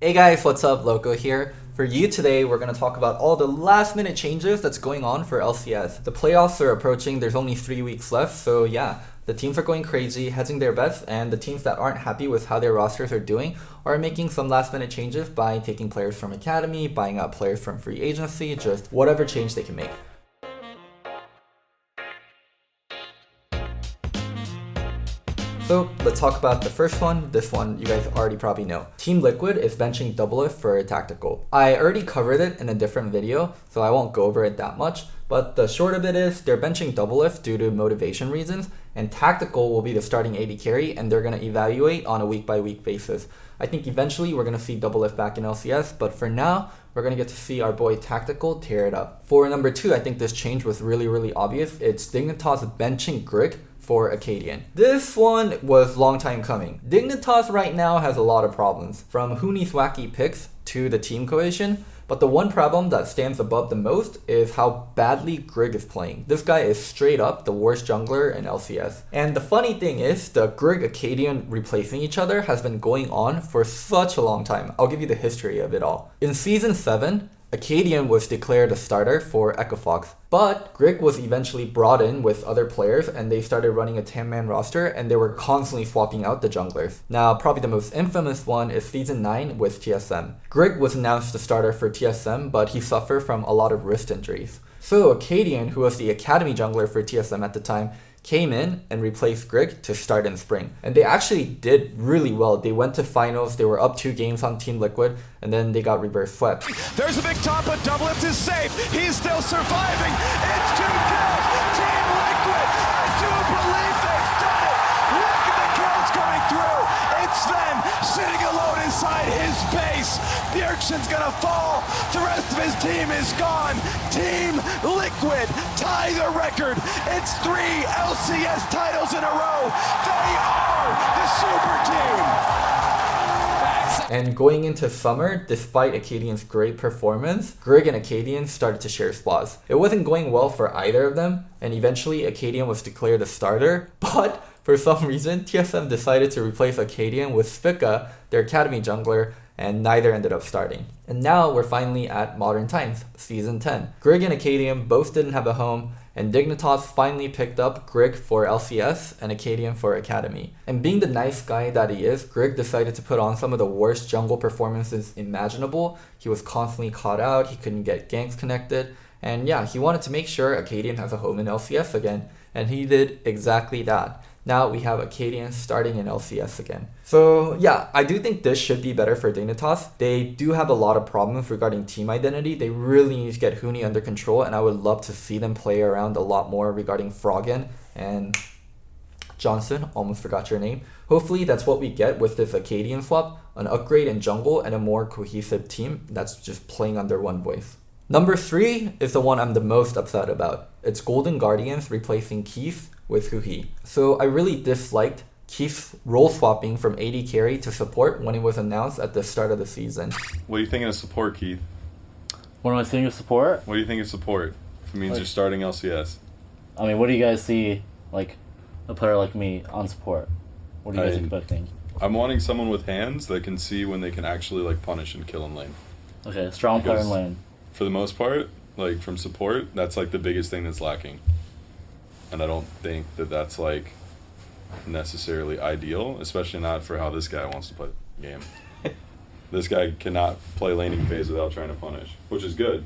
Hey guys, what's up? Loco here. For you today, we're going to talk about all the last minute changes that's going on for LCS. The playoffs are approaching, there's only 3 weeks left, so yeah, the teams are going crazy, hedging their bets, and the teams that aren't happy with how their rosters are doing are making some last minute changes by taking players from Academy, buying out players from free agency, just whatever change they can make. So let's talk about the first one. This one you guys already probably know. Team Liquid is benching Doublelift for Tactical. I already covered it in a different video, so I won't go over it that much. But the short of it is they're benching Doublelift due to motivation reasons, and Tactical will be the starting AD carry, and they're going to evaluate on a week-by-week basis. I think eventually we're going to see Doublelift back in LCS, but for now, we're going to get to see our boy Tactical tear it up. For number 2, I think this change was really obvious. It's Dignitas benching Grig for Acadian. This one was long time coming. Dignitas right now has a lot of problems, from Huni's wacky picks to the team cohesion, but the one problem that stands above the most is how badly Grig is playing. This guy is straight up the worst jungler in LCS. And the funny thing is, the Grig Acadian replacing each other has been going on for such a long time. I'll give you the history of it all. In Season 7, Acadian was declared a starter for Echo Fox, but Grig was eventually brought in with other players and they started running a 10-man roster and they were constantly swapping out the junglers. Now, probably the most infamous one is Season 9 with TSM. Grig was announced the starter for TSM, but he suffered from a lot of wrist injuries. So Acadian, who was the Academy jungler for TSM at the time, came in and replaced Grig to start in spring. And they actually did really well. They went to finals, they were up 2 games on Team Liquid, and then they got reverse swept. There's a big top, but Doublelift is safe. He's still surviving. It's 2 kills. Team Liquid, I do believe they've done it. Look at the kills coming through. It's them sitting alone inside his base. The Urchin's gonna fall. The rest of his team is gone. Team Liquid tie the record. It's 3 LCS titles in a row. They are the super team. And going into summer, despite Acadian's great performance, Grig and Acadian started to share spots. It wasn't going well for either of them, and eventually Acadian was declared a starter, but for some reason, TSM decided to replace Acadian with Spica, their Academy jungler, and neither ended up starting. And now we're finally at modern times, Season 10. Grig and Acadian both didn't have a home, and Dignitas finally picked up Grig for LCS and Acadian for Academy. And being the nice guy that he is, Grig decided to put on some of the worst jungle performances imaginable. He was constantly caught out, he couldn't get ganks connected, and yeah, he wanted to make sure Acadian has a home in LCS again, and he did exactly that. Now we have Acadian starting in LCS again. So yeah, I do think this should be better for Dignitas. They do have a lot of problems regarding team identity. They really need to get Huni under control, and I would love to see them play around a lot more regarding Froggen and Johnson, almost forgot your name. Hopefully that's what we get with this Acadian swap, an upgrade in jungle and a more cohesive team that's just playing under one voice. Number 3 is the one I'm the most upset about. It's Golden Guardians replacing Keith with Huhi. So I really disliked Keith's role swapping from AD carry to support when it was announced at the start of the season. What are you thinking of support, Keith? What am I thinking of support? What do you think of support? If it means you're starting LCS. I mean, what do you guys see, like, a player like me on support? What are you guys expecting? I'm wanting someone with hands that can see when they can actually, like, punish and kill in lane. Okay, strong player in lane. For the most part, like, from support, that's, like, the biggest thing that's lacking. And I don't think that that's, like, necessarily ideal, especially not for how this guy wants to play the game. This guy cannot play laning phase without trying to punish, which is good.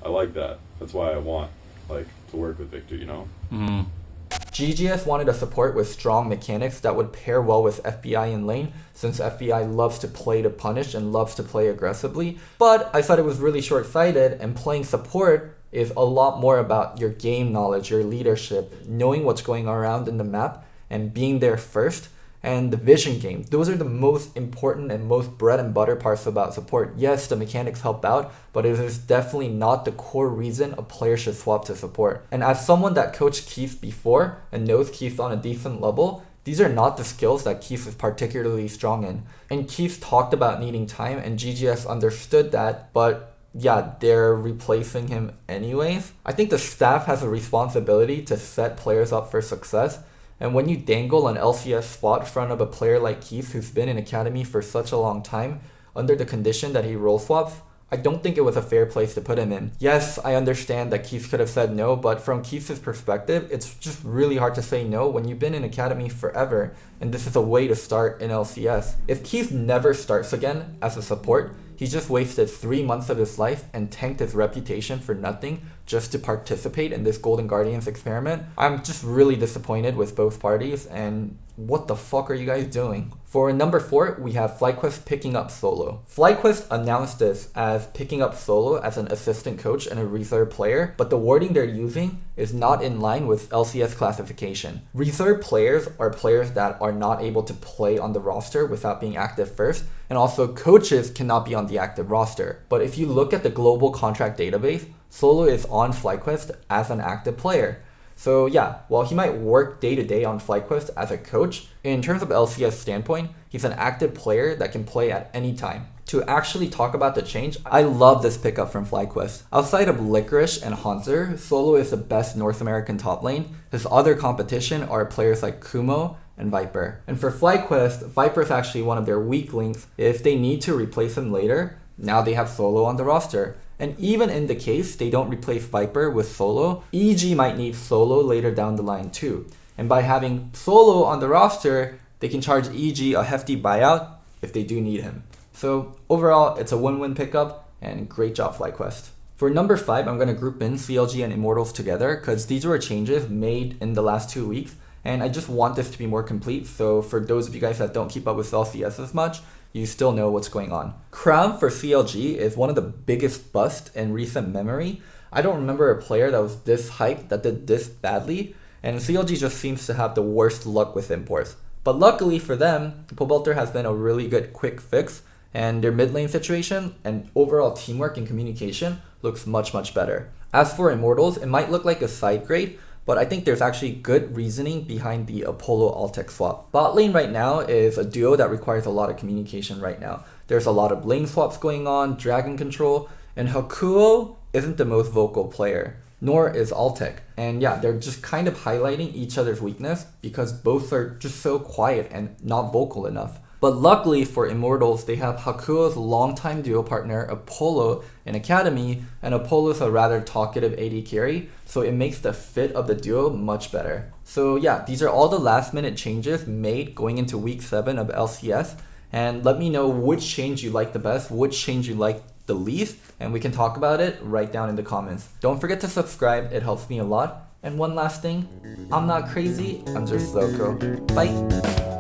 I like that. That's why I want, like, to work with Victor, you know? Mm-hmm. GGS wanted a support with strong mechanics that would pair well with FBI in lane, since FBI loves to play to punish and loves to play aggressively. But I thought it was really short-sighted, and playing support is a lot more about your game knowledge, your leadership, knowing what's going around in the map, and being there first, and the vision game. Those are the most important and most bread and butter parts about support. Yes, the mechanics help out, but it is definitely not the core reason a player should swap to support. And as someone that coached Keith before and knows Keith on a decent level, these are not the skills that Keith is particularly strong in. And Keith talked about needing time, and GGS understood that, but yeah, they're replacing him anyways. I think the staff has a responsibility to set players up for success, and when you dangle an LCS spot in front of a player like Keith who's been in Academy for such a long time, under the condition that he role swaps, I don't think it was a fair place to put him in. Yes, I understand that Keith could have said no, but from Keith's perspective, it's just really hard to say no when you've been in Academy forever, and this is a way to start in LCS. If Keith never starts again as a support, he just wasted 3 months of his life and tanked his reputation for nothing just to participate in this Golden Guardians experiment. I'm just really disappointed with both parties, and what the fuck are you guys doing? For number 4, we have FlyQuest picking up Solo. FlyQuest announced this as picking up Solo as an assistant coach and a reserve player, but the wording they're using is not in line with LCS classification. Reserve players are players that are not able to play on the roster without being active first, and also coaches cannot be on the active roster. But if you look at the global contract database, Solo is on FlyQuest as an active player. So yeah, while he might work day to day on FlyQuest as a coach, in terms of LCS standpoint, he's an active player that can play at any time. To actually talk about the change, I love this pickup from FlyQuest. Outside of Licorice and Hanser, Solo is the best North American top lane. His other competition are players like Kumo and Viper. And for FlyQuest, Viper is actually one of their weak links. If they need to replace him later, now they have Solo on the roster. And even in the case they don't replace Viper with Solo, EG might need Solo later down the line too. And by having Solo on the roster, they can charge EG a hefty buyout if they do need him. So overall, it's a win-win pickup, and great job FlyQuest. For number 5, I'm going to group in CLG and Immortals together because these were changes made in the last 2 weeks, and I just want this to be more complete, so for those of you guys that don't keep up with LCS as much, you still know what's going on. Crown for CLG is one of the biggest busts in recent memory. I don't remember a player that was this hyped that did this badly, and CLG just seems to have the worst luck with imports. But luckily for them, Pobelter has been a really good quick fix, and their mid lane situation and overall teamwork and communication looks much better. As for Immortals, it might look like a side grade, but I think there's actually good reasoning behind the Apollo Altec swap. Bot lane right now is a duo that requires a lot of communication right now. There's a lot of lane swaps going on, dragon control, and Hakuo isn't the most vocal player, nor is Altec. And yeah, they're just kind of highlighting each other's weakness because both are just so quiet and not vocal enough. But luckily for Immortals, they have Hakuo's longtime duo partner Apollo in Academy, and Apollo's a rather talkative AD carry, so it makes the fit of the duo much better. So yeah, these are all the last minute changes made going into week 7 of LCS, and let me know which change you like the best, which change you like the least, and we can talk about it right down in the comments. Don't forget to subscribe, it helps me a lot. And one last thing, I'm not crazy, I'm just Loco. Bye!